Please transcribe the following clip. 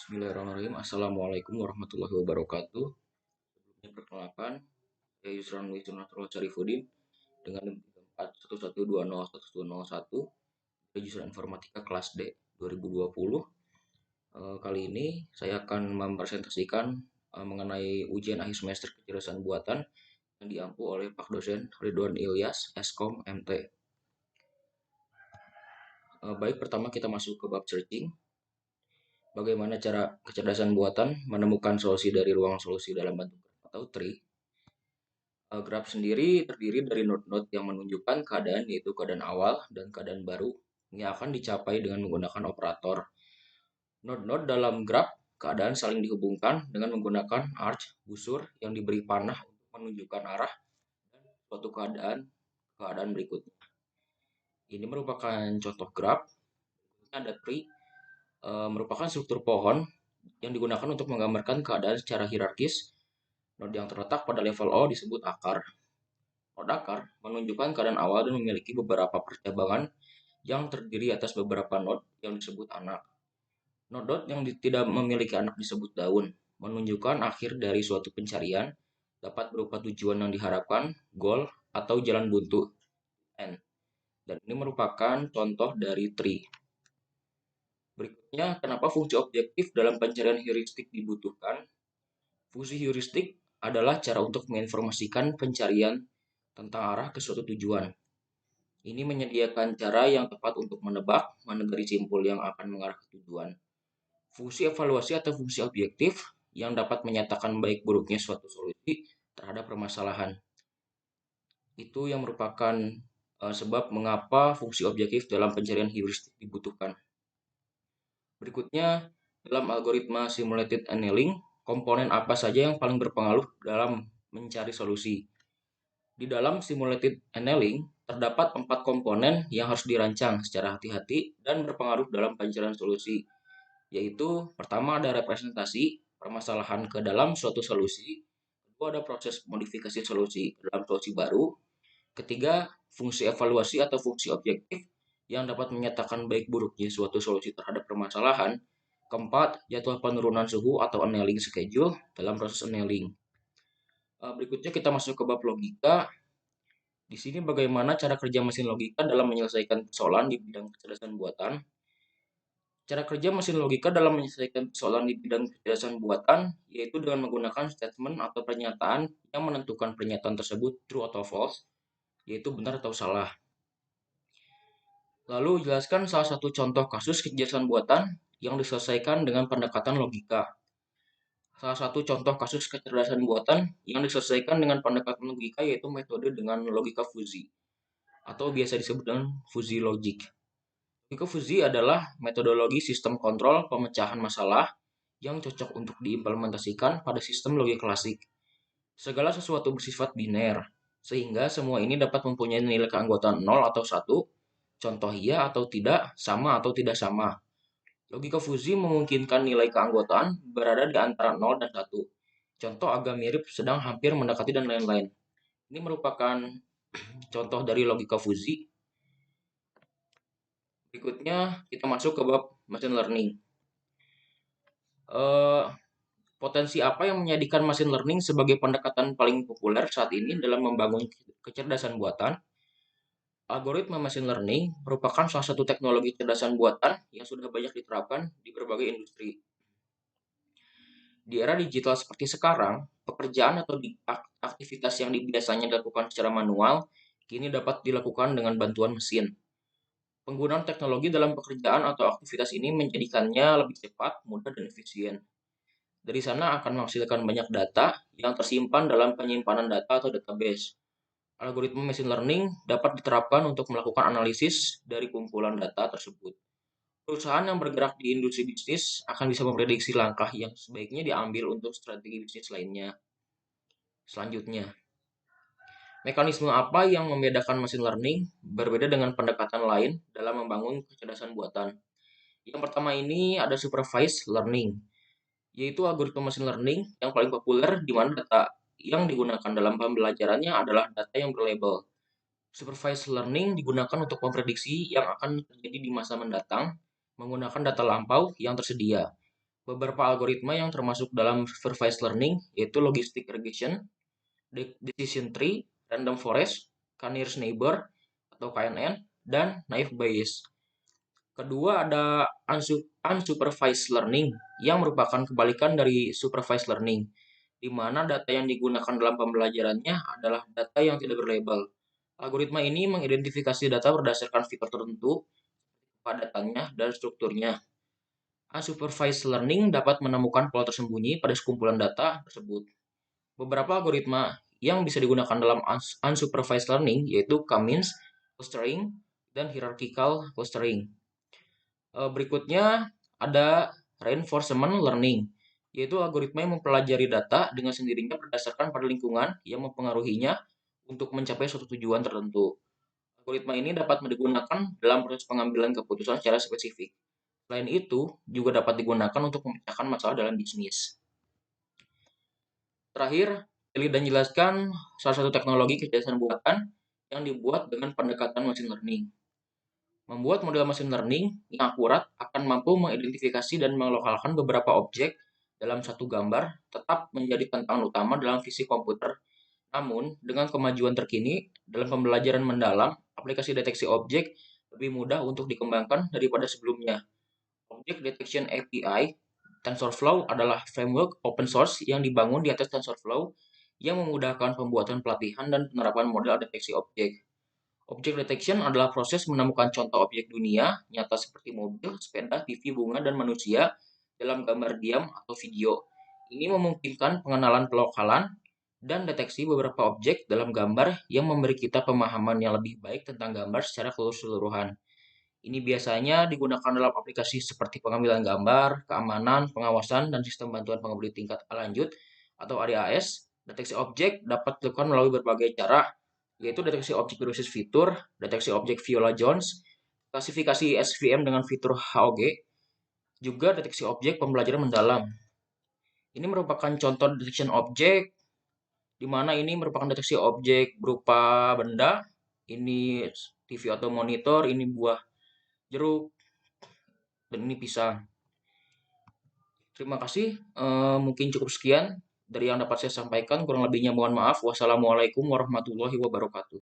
Bismillahirrahmanirrahim. Assalamualaikum warahmatullahi wabarakatuh. Sebelumnya perkenalkan, saya Yusran Wisnuatul Syarifudin dengan NIM 4112011101 dari jurusan Informatika kelas D 2020. Kali ini saya akan mempresentasikan mengenai ujian akhir semester kecerdasan buatan yang diampu oleh Pak Dosen Ridwan Ilyas, Eskom MT. Baik, pertama kita masuk ke bab searching. Bagaimana cara kecerdasan buatan menemukan solusi dari ruang solusi dalam bentuk graf atau tree? Graf sendiri terdiri dari node-node yang menunjukkan keadaan, yaitu keadaan awal dan keadaan baru yang akan dicapai dengan menggunakan operator. Node-node dalam graf keadaan saling dihubungkan dengan menggunakan arch, busur yang diberi panah untuk menunjukkan arah dan suatu keadaan berikutnya. Ini merupakan contoh graf. Ada tree, merupakan struktur pohon yang digunakan untuk menggambarkan keadaan secara hierarkis. Node yang terletak pada level O disebut akar. Node akar menunjukkan keadaan awal dan memiliki beberapa percabangan yang terdiri atas beberapa node yang disebut anak. Node yang tidak memiliki anak disebut daun, menunjukkan akhir dari suatu pencarian, dapat berupa tujuan yang diharapkan, goal, atau jalan buntu, end. Dan ini merupakan contoh dari tree. Berikutnya, kenapa fungsi objektif dalam pencarian heuristik dibutuhkan? Fungsi heuristik adalah cara untuk menginformasikan pencarian tentang arah ke suatu tujuan. Ini menyediakan cara yang tepat untuk menebak mana dari simpul yang akan mengarah ke tujuan. Fungsi evaluasi atau fungsi objektif yang dapat menyatakan baik buruknya suatu solusi terhadap permasalahan. Itu yang merupakan sebab mengapa fungsi objektif dalam pencarian heuristik dibutuhkan. Berikutnya, dalam algoritma simulated annealing, komponen apa saja yang paling berpengaruh dalam mencari solusi? Di dalam simulated annealing, terdapat 4 komponen yang harus dirancang secara hati-hati dan berpengaruh dalam pencarian solusi, yaitu pertama ada representasi permasalahan ke dalam suatu solusi, kedua ada proses modifikasi solusi dalam solusi baru, ketiga fungsi evaluasi atau fungsi objektif yang dapat menyatakan baik buruknya suatu solusi terhadap permasalahan, keempat jadwal penurunan suhu atau annealing schedule dalam proses annealing. Berikutnya kita masuk ke bab logika. Di sini bagaimana cara kerja mesin logika dalam menyelesaikan persoalan di bidang kecerdasan buatan. Cara kerja mesin logika dalam menyelesaikan persoalan di bidang kecerdasan buatan yaitu dengan menggunakan statement atau pernyataan yang menentukan pernyataan tersebut true atau false, yaitu benar atau salah. Lalu jelaskan salah satu contoh kasus kecerdasan buatan yang diselesaikan dengan pendekatan logika. Salah satu contoh kasus kecerdasan buatan yang diselesaikan dengan pendekatan logika yaitu metode dengan logika fuzzy atau biasa disebut dengan fuzzy logic. Logika fuzzy adalah metodologi sistem kontrol pemecahan masalah yang cocok untuk diimplementasikan pada sistem logika klasik. Segala sesuatu bersifat biner, sehingga semua ini dapat mempunyai nilai keanggotaan 0 atau 1, contoh iya atau tidak, sama atau tidak sama. Logika fuzzy memungkinkan nilai keanggotaan berada di antara 0 dan 1. Contoh agak mirip, sedang hampir mendekati, dan lain-lain. Ini merupakan contoh dari logika fuzzy. Berikutnya kita masuk ke bab machine learning. Potensi apa yang menjadikan machine learning sebagai pendekatan paling populer saat ini dalam membangun kecerdasan buatan? Algoritma machine learning merupakan salah satu teknologi kecerdasan buatan yang sudah banyak diterapkan di berbagai industri. Di era digital seperti sekarang, pekerjaan atau aktivitas yang biasanya dilakukan secara manual kini dapat dilakukan dengan bantuan mesin. Penggunaan teknologi dalam pekerjaan atau aktivitas ini menjadikannya lebih cepat, mudah, dan efisien. Dari sana akan menghasilkan banyak data yang tersimpan dalam penyimpanan data atau database. Algoritma machine learning dapat diterapkan untuk melakukan analisis dari kumpulan data tersebut. Perusahaan yang bergerak di industri bisnis akan bisa memprediksi langkah yang sebaiknya diambil untuk strategi bisnis lainnya. Selanjutnya, mekanisme apa yang membedakan machine learning berbeda dengan pendekatan lain dalam membangun kecerdasan buatan? Yang pertama ini ada supervised learning, yaitu algoritma machine learning yang paling populer di mana data yang digunakan dalam pembelajarannya adalah data yang berlabel. Supervised learning digunakan untuk memprediksi yang akan terjadi di masa mendatang menggunakan data lampau yang tersedia. Beberapa algoritma yang termasuk dalam supervised learning yaitu logistic regression, decision tree, random forest, k-nearest neighbor atau KNN, dan naive Bayes. Kedua ada unsupervised learning yang merupakan kebalikan dari supervised learning, di mana data yang digunakan dalam pembelajarannya adalah data yang tidak berlabel. Algoritma ini mengidentifikasi data berdasarkan fitur tertentu, kepadatannya, dan strukturnya. Unsupervised learning dapat menemukan pola tersembunyi pada sekumpulan data tersebut. Beberapa algoritma yang bisa digunakan dalam unsupervised learning yaitu K-means clustering dan hierarchical clustering. Berikutnya ada reinforcement learning, yaitu algoritma yang mempelajari data dengan sendirinya berdasarkan pada lingkungan yang mempengaruhinya untuk mencapai suatu tujuan tertentu. Algoritma ini dapat digunakan dalam proses pengambilan keputusan secara spesifik. Selain itu, juga dapat digunakan untuk memecahkan masalah dalam bisnis. Terakhir, pilih dan jelaskan salah satu teknologi kecerdasan buatan yang dibuat dengan pendekatan machine learning. Membuat model machine learning yang akurat akan mampu mengidentifikasi dan melokalkan beberapa objek dalam satu gambar tetap menjadi tantangan utama dalam fisik komputer. Namun, dengan kemajuan terkini dalam pembelajaran mendalam, aplikasi deteksi objek lebih mudah untuk dikembangkan daripada sebelumnya. Object Detection API TensorFlow adalah framework open source yang dibangun di atas TensorFlow yang memudahkan pembuatan pelatihan dan penerapan model deteksi objek. Object detection adalah proses menemukan contoh objek dunia nyata seperti mobil, sepeda, TV, bunga, dan manusia dalam gambar diam atau video. Ini memungkinkan pengenalan pelokalan dan deteksi beberapa objek dalam gambar yang memberi kita pemahaman yang lebih baik tentang gambar secara keseluruhan. Ini biasanya digunakan dalam aplikasi seperti pengambilan gambar, keamanan, pengawasan, dan sistem bantuan pengemudi tingkat lanjut atau ADAS. Deteksi objek dapat dilakukan melalui berbagai cara, yaitu deteksi objek berbasis fitur, deteksi objek Viola-Jones, klasifikasi SVM dengan fitur HOG, juga deteksi objek pembelajaran mendalam. Ini merupakan contoh detection objek, di mana ini merupakan deteksi objek berupa benda, ini TV atau monitor, ini buah jeruk, dan ini pisang. Terima kasih, mungkin cukup sekian dari yang dapat saya sampaikan, kurang lebihnya mohon maaf. Wassalamualaikum warahmatullahi wabarakatuh.